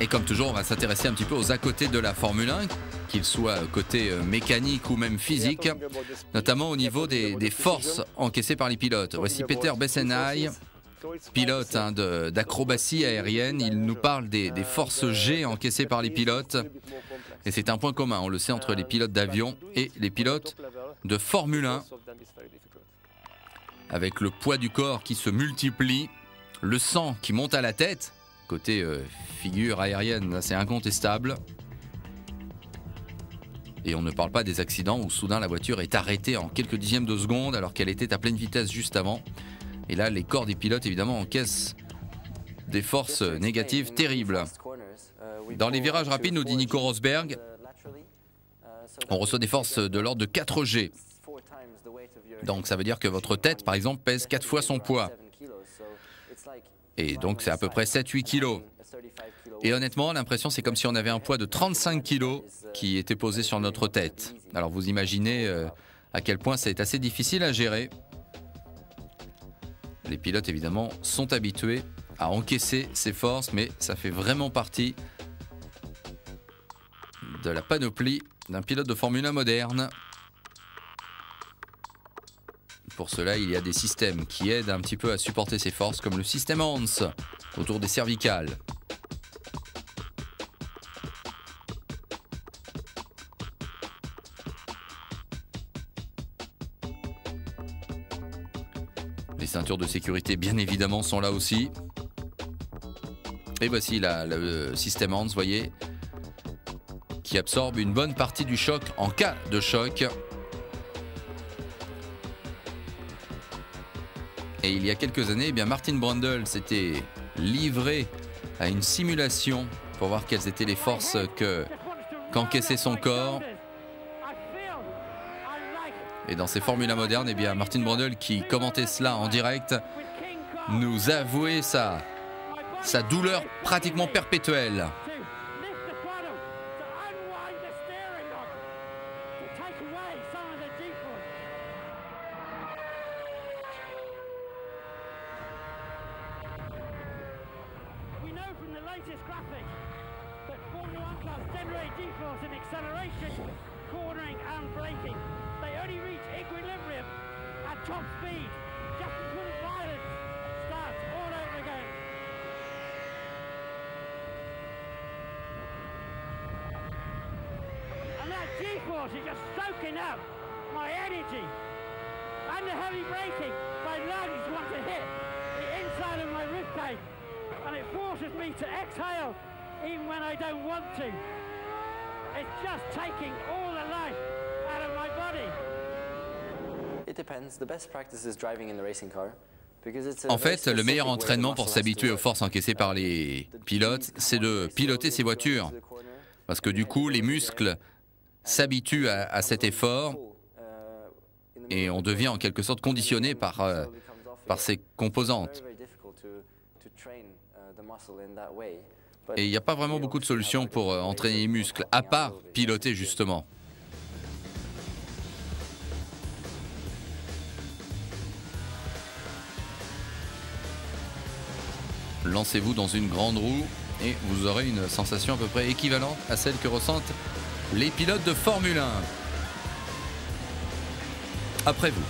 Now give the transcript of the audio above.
Et comme toujours, on va s'intéresser un petit peu aux à côté de la Formule 1, qu'ils soient côté mécanique ou même physique, notamment au niveau des forces encaissées par les pilotes. Voici Peter Bessenay, pilote d'acrobatie aérienne. Il nous parle des forces G encaissées par les pilotes. Et c'est un point commun, on le sait, entre les pilotes d'avion et les pilotes de Formule 1. Avec le poids du corps qui se multiplie, le sang qui monte à la tête. Côté figure aérienne, c'est incontestable. Et on ne parle pas des accidents où soudain la voiture est arrêtée en quelques dixièmes de seconde alors qu'elle était à pleine vitesse juste avant. Et là, les corps des pilotes, évidemment, encaissent des forces négatives terribles. Dans les virages rapides, nous dit Nico Rosberg, on reçoit des forces de l'ordre de 4G. Donc ça veut dire que votre tête, par exemple, pèse 4 fois son poids. Et donc c'est à peu près 7-8 kilos. Et honnêtement, l'impression c'est comme si on avait un poids de 35 kilos qui était posé sur notre tête. Alors vous imaginez à quel point c'est assez difficile à gérer. Les pilotes évidemment sont habitués à encaisser ces forces, mais ça fait vraiment partie de la panoplie d'un pilote de Formule 1 moderne. Pour cela, il y a des systèmes qui aident un petit peu à supporter ces forces, comme le système Hans, autour des cervicales. Les ceintures de sécurité, bien évidemment, sont là aussi. Et voici le système Hans, vous voyez, qui absorbe une bonne partie du choc en cas de choc. Et il y a quelques années, eh bien Martin Brundle s'était livré à une simulation pour voir quelles étaient les forces qu'encaissait son corps. Et dans ces Formule 1 modernes, eh bien Martin Brundle, qui commentait cela en direct, nous avouait sa douleur pratiquement perpétuelle. G-force is just soaking up my energy and the heavy braking. My lungs want to hit the inside of my ribcage and it forces me to exhale even when I don't want to. It's just taking all the life out of my body. It depends. The best practice is driving in the racing car. En fait, le meilleur entraînement pour s'habituer aux forces encaissées par les pilotes, c'est de piloter ces voitures. Parce que du coup, les muscles s'habituent à cet effort et on devient en quelque sorte conditionné par ces composantes. Et il n'y a pas vraiment beaucoup de solutions pour entraîner les muscles, à part piloter justement. Lancez-vous dans une grande roue et vous aurez une sensation à peu près équivalente à celle que ressentent les pilotes de Formule 1. Après vous.